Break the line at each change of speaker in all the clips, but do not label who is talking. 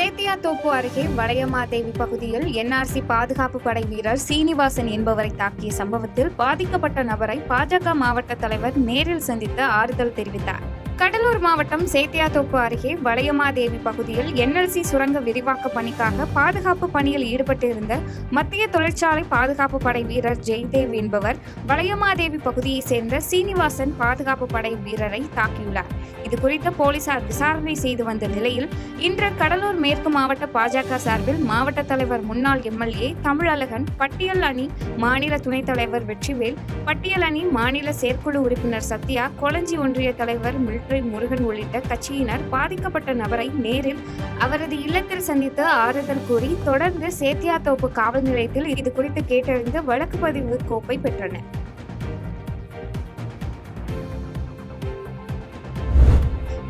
சேத்தியாத்தோப்பு அருகே வளையமாதேவி பகுதியில் என்ஆர்சி பாதுகாப்பு படை வீரர் சீனிவாசன் என்பவரை தாக்கிய சம்பவத்தில் பாதிக்கப்பட்ட நபரை பாஜக மாவட்ட தலைவர் நேரில் சந்தித்து ஆறுதல் தெரிவித்தார். கடலூர் மாவட்டம் சேத்தியாத்தோப்பு அருகே வளையமாதேவி பகுதியில் என்எல்சி சுரங்க விரிவாக்க பணிக்காக பாதுகாப்பு பணியில் ஈடுபட்டிருந்த மத்திய தொழிற்சாலை பாதுகாப்பு படை வீரர் ஜெய்தேவ் என்பவர் வளையமாதேவி பகுதியைச் சேர்ந்த சீனிவாசன் பாதுகாப்பு படை வீரரை தாக்கியுள்ளார். இதுகுறித்து போலீசார் விசாரணை செய்து வந்த நிலையில் இன்று கடலூர் மேற்கு மாவட்ட பாஜக சார்பில் மாவட்ட தலைவர் முன்னாள் எம்எல்ஏ தமிழழகன், பட்டியல் அணி மாநில துணைத் தலைவர் வெற்றிவேல், பட்டியல் அணி மாநில செயற்குழு உறுப்பினர் சத்யா, கொளஞ்சி ஒன்றிய தலைவர் முருகன் உள்ளிட்ட கட்சியினர் பாதிக்கப்பட்ட நபரை நேரில் அவரது இல்லத்தில் சந்தித்து ஆறுதல் கூறி தொடர்ந்து சேத்தியாத்தோப்பு காவல் நிலையத்தில் இது குறித்து கேட்டறிந்து வழக்கு பதிவு கோப்பை பெற்றனர்.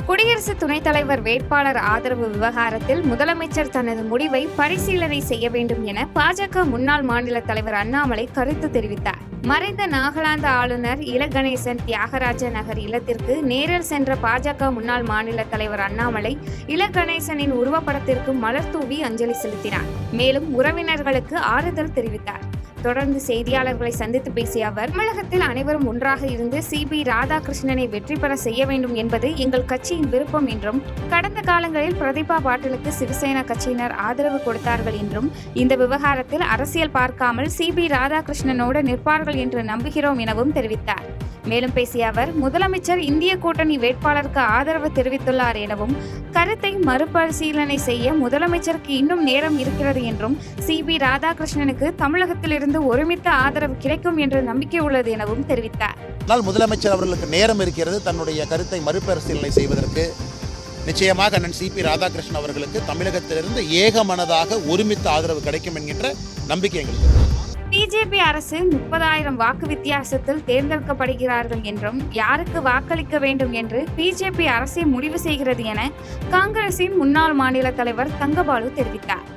குடியரசு துணைத் தலைவர் வேட்பாளர் ஆதரவு விவகாரத்தில் முதலமைச்சர் தனது முடிவை பரிசீலனை செய்ய வேண்டும் என பாஜக முன்னாள் மாநில தலைவர் அண்ணாமலை கருத்து தெரிவித்தார். மறைந்த நாகாலாந்து ஆளுநர் இல கணேசன் தியாகராஜ நகர் இல்லத்திற்கு நேரில் சென்ற பாஜக முன்னாள் மாநில தலைவர் அண்ணாமலை இல கணேசனின் உருவப்படத்திற்கு மலர் தூவி அஞ்சலி செலுத்தினார். மேலும் உறவினர்களுக்கு ஆறுதல் தெரிவித்தார். தொடர்ந்து செய்தியாளர்களை சந்தித்து பேசிய அவர், தமிழகத்தில் அனைவரும் ஒன்றாக இருந்து சிபி ராதாகிருஷ்ணனை வெற்றி பெற செய்ய வேண்டும் என்பது எங்கள் கட்சியின் விருப்பம் என்றும், கடந்த காலங்களில் பிரதீபா பாட்டீலுக்கு சிவசேனா கட்சியினர் ஆதரவு கொடுத்தார்கள் என்றும், இந்த விவகாரத்தில் அரசியல் பார்க்காமல் சிபி ராதாகிருஷ்ணனோடு நிற்பார்கள் என்று நம்புகிறோம் எனவும் தெரிவித்தார். மேலும் பேசிய அவர், முதலமைச்சர் இந்திய கூட்டணி வேட்பாளருக்கு ஆதரவு தெரிவித்துள்ளார் எனவும், கருத்தை மறுபரிசீலனை செய்ய முதலமைச்சருக்கு இன்னும் நேரம் இருக்கிறது என்றும், சிபி ராதாகிருஷ்ணனுக்கு தமிழகத்திலிருந்து ஒருமித்த ஆதரவு கிடைக்கும் என்ற நம்பிக்கை உள்ளது எனவும் தெரிவித்தார்.
முதலமைச்சர் அவர்களுக்கு நேரம் இருக்கிறது தன்னுடைய கருத்தை மறுபரிசீலனை செய்வதற்கு. நிச்சயமாக அண்ணன் சிபி ராதாகிருஷ்ணன் அவர்களுக்கு தமிழகத்திலிருந்து ஏகமனதாக ஒருமித்த ஆதரவு கிடைக்கும் என்கின்ற நம்பிக்கை எங்களுக்கு.
பிஜேபி அரசு 30,000 வாக்கு வித்தியாசத்தில் தேர்ந்தெடுக்கப்படுகிறார்கள் என்றும், யாருக்கு வாக்களிக்க வேண்டும் என்று பிஜேபி அரசே முடிவு செய்கிறது என காங்கிரசின் முன்னாள் மாநில தலைவர் தங்கபாலு தெரிவித்தார்.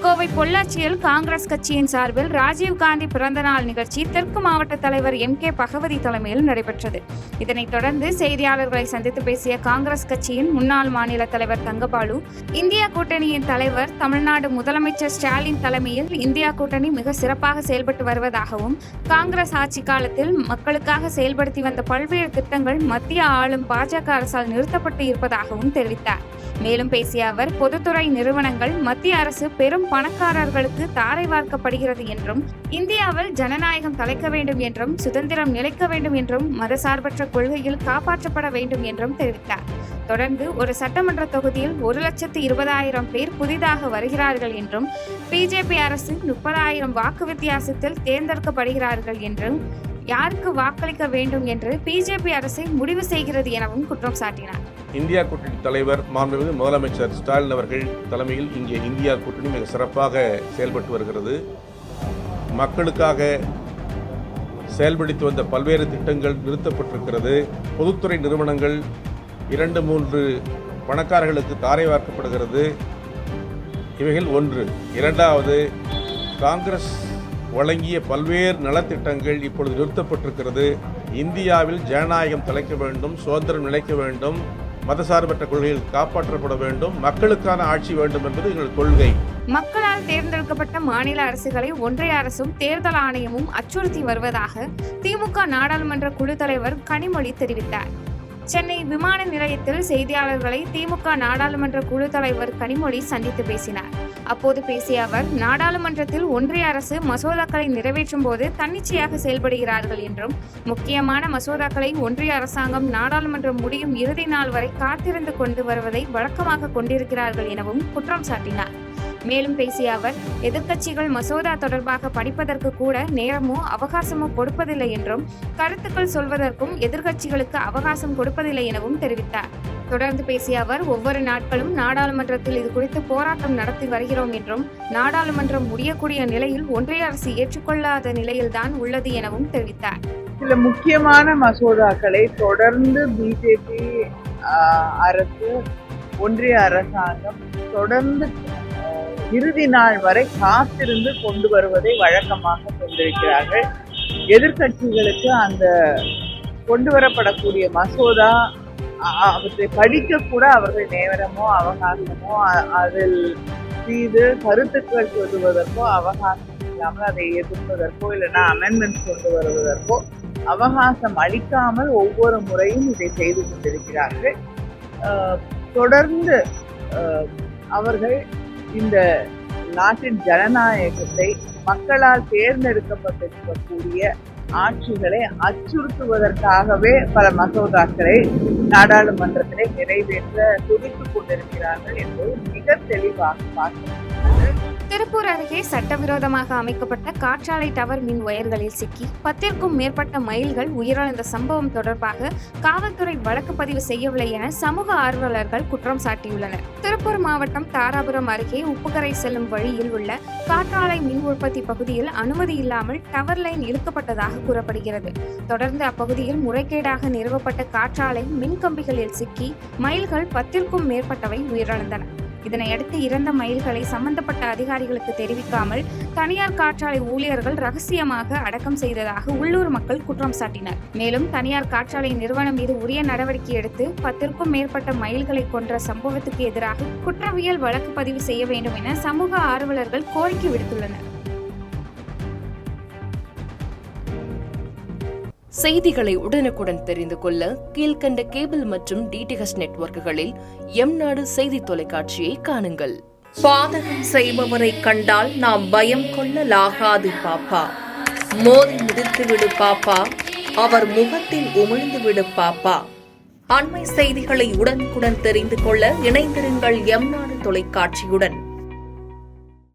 கோவை பொள்ளாச்சியில் காங்கிரஸ் கட்சியின் சார்பில் ராஜீவ்காந்தி பிறந்தநாள் நிகழ்ச்சி தெற்கு மாவட்ட தலைவர் MK பகவதி தலைமையில் நடைபெற்றது. இதனைத் தொடர்ந்து செய்தியாளர்களை சந்தித்து பேசிய காங்கிரஸ் கட்சியின் முன்னாள் மாநில தலைவர் தங்கபாலு, இந்தியா கூட்டணியின் தலைவர் தமிழ்நாடு முதலமைச்சர் ஸ்டாலின் தலைமையில் இந்தியா கூட்டணி மிக சிறப்பாக செயல்பட்டு வருவதாகவும், காங்கிரஸ் ஆட்சி காலத்தில் மக்களுக்காக செயல்படுத்தி வந்த பல்வேறு திட்டங்கள் மத்திய ஆளும் பாஜக அரசால் நிறுத்தப்பட்டு இருப்பதாகவும் தெரிவித்தார். மேலும் பேசிய அவர், பொதுத்துறை நிறுவனங்கள் மத்திய அரசு பெரும் பணக்காரர்களுக்கு தாரை வார்க்கப்படுகிறது என்றும், இந்தியாவில் ஜனநாயகம் தலைக்க வேண்டும் என்றும், சுதந்திரம் நிலைக்க வேண்டும் என்றும், மதசார்பற்ற கொள்கையில் காப்பாற்றப்பட வேண்டும் என்றும் தெரிவித்தார். தொடர்ந்து ஒரு சட்டமன்ற தொகுதியில் 1,20,000 பேர் புதிதாக வருகிறார்கள் என்றும், பிஜேபி அரசு 30,000 வாக்கு வித்தியாசத்தில் தேர்ந்தெடுக்கப்படுகிறார்கள் என்றும், யாருக்கு வாக்களிக்க வேண்டும் என்று பிஜேபி அரசை முடிவு செய்கிறது எனவும் குற்றம் சாட்டினார்.
இந்தியா கூட்டணி தலைவர் மாண்புமிகு முதலமைச்சர் ஸ்டாலின் அவர்கள் தலைமையில் இங்கே இந்தியா கூட்டணி மிக சிறப்பாக செயல்பட்டு வருகிறது. மக்களுக்காக செயல்படுத்தி வந்த பல்வேறு திட்டங்கள் நிறுத்தப்பட்டிருக்கிறது. பொதுத்துறை நிறுவனங்கள் 2-3 பணக்காரர்களுக்கு தாரை வார்க்கப்படுகிறது. இவைகள் ஒன்று. இரண்டாவது, காங்கிரஸ் வழங்கிய பல்வேறு நலத்திட்டங்கள் இப்பொழுது நிறுத்தப்பட்டிருக்கிறது. இந்தியாவில் ஜனநாயகம் தலைக்க வேண்டும், சுதந்திரம் நிலைக்க வேண்டும், மதசார்பற்ற கொள்கைகள் காப்பாற்றப்பட வேண்டும், மக்களுக்கான ஆட்சி வேண்டும் என்பது எங்கள் கொள்கை.
மக்களால் தேர்ந்தெடுக்கப்பட்ட மாநில அரசுகளை ஒன்றிய அரசும் தேர்தல் ஆணையமும் அச்சுறுத்தி வருவதாக திமுக நாடாளுமன்ற குழு தலைவர் கனிமொழி தெரிவித்தார். சென்னை விமான நிலையத்தில் செய்தியாளர்களை திமுக நாடாளுமன்ற குழு தலைவர் கனிமொழி சந்தித்து பேசினார். அப்போது பேசிய அவர், நாடாளுமன்றத்தில் ஒன்றிய அரசு மசோதாக்களை நிறைவேற்றும் போது தன்னிச்சையாக செயல்படுகிறார்கள் என்றும், முக்கியமான மசோதாக்களை ஒன்றிய அரசாங்கம் நாடாளுமன்றம் முடியும் இறுதி நாள் வரை காத்திருந்து கொண்டு வருவதை வழக்கமாக கொண்டிருக்கிறார்கள் எனவும் குற்றம் சாட்டினார். மேலும் பேசிய அவர், எதிர்க்கட்சிகள் மசோதா தொடர்பாக படிப்பதற்கு கூட நேரமோ அவகாசமோ கொடுப்பதில்லை என்றும், கருத்துக்கள் சொல்வதற்கும் எதிர்க்கட்சிகளுக்கு அவகாசம் கொடுப்பதில்லை எனவும் தெரிவித்தார். தொடர்ந்து பேசிய அவர், ஒவ்வொரு நாட்களும் நாடாளுமன்றத்தில் இது குறித்து போராட்டம் நடத்தி வருகிறோம் என்றும், நாடாளுமன்றம் முடியக்கூடிய நிலையில் ஒன்றிய அரசு ஏற்றுக்கொள்ளாத நிலையில்தான் உள்ளது எனவும் தெரிவித்தார்.
சில முக்கியமான மசோதாக்களை தொடர்ந்து பிஜேபி அரசு, ஒன்றிய அரசாங்கம் தொடர்ந்து இறுதி நாள் வரை காத்திருந்து கொண்டு வருவதை வழக்கமாக கொண்டிருக்கிறார்கள். எதிர்க்கட்சிகளுக்கு அந்த கொண்டு வரப்படக்கூடிய மசோதா அவற்றை படிக்க கூட அவர்கள் நேரமோ அவகாசமோ அதில் மீது கருத்துக்கள் சொல்லுவதற்கோ அவகாசம் இல்லாமல் அதை எதிர்ப்பதற்கோ இல்லைன்னா அமெண்ட்மெண்ட்ஸ் கொண்டு வருவதற்கோ அவகாசம் அளிக்காமல் ஒவ்வொரு முறையும் இதை செய்து கொண்டிருக்கிறார்கள். தொடர்ந்து அவர்கள் இந்த நாட்டின் ஜனநாயகத்தை மக்களால் தேர்ந்தெடுக்கப்பட்டிருக்கக்கூடிய ஆட்சிகளை அச்சுறுத்துவதற்காகவே பல மசோதாக்களை நாடாளுமன்றத்திலே நிறைவேற்ற துடித்துக் கொண்டிருக்கிறார்கள் என்பது மிக தெளிவாக பார்க்கிறது.
திருப்பூர் அருகே சட்டவிரோதமாக அமைக்கப்பட்ட காற்றாலை டவர் மின் ஒயர்களில் சிக்கி 10ற்கும் மேற்பட்ட மயில்கள் உயிரிழந்த சம்பவம் தொடர்பாக காவல்துறை வழக்கு பதிவு செய்யவில்லை என சமூக ஆர்வலர்கள் குற்றம் சாட்டியுள்ளனர். திருப்பூர் மாவட்டம் தாராபுரம் அருகே உப்புக்கரை செல்லும் வழியில் உள்ள காற்றாலை மின் உற்பத்தி பகுதியில் அனுமதி இல்லாமல் டவர் லைன் இழுக்கப்பட்டதாக கூறப்படுகிறது. தொடர்ந்து அப்பகுதியில் முறைகேடாக நிறுவப்பட்ட காற்றாலை மின் கம்பிகளில் சிக்கி மயில்கள் 10ற்கும் மேற்பட்டவை உயிரிழந்தன. இதனையடுத்து இறந்த மயில்களை சம்பந்தப்பட்ட அதிகாரிகளுக்கு தெரிவிக்காமல் தனியார் காற்றாலை ஊழியர்கள் ரகசியமாக அடக்கம் செய்ததாக உள்ளூர் மக்கள் குற்றம் சாட்டினர். மேலும் தனியார் காற்றாலை நிறுவனம் மீது உரிய நடவடிக்கை எடுத்து 10ற்கும் மேற்பட்ட மயில்களை கொன்ற சம்பவத்துக்கு எதிராக குற்றவியல் வழக்கு பதிவு செய்ய வேண்டும் என சமூக ஆர்வலர்கள் கோரிக்கை விடுத்துள்ளனர்.
செய்திகளை உடனுக்குடன் தெரிந்து கொள்ள கீழ்கண்ட கேபிள் மற்றும் டிடிஹெச் நெட்வொர்க்குகளில் எம்நாடு செய்தி தொலைக்காட்சியை காணுங்கள்.
பாதகம் செய்பவரை கண்டால் நாம் பயம் கொள்ளலாகாது பாப்பா. மோதி மிதித்து விடு பாப்பா, அவர் முகத்தில் உமிழ்ந்து விடு பாப்பா. அண்மை செய்திகளை உடனுக்குடன் தெரிந்து கொள்ள இணைந்திருங்கள் எம்நாடு தொலைக்காட்சியுடன்.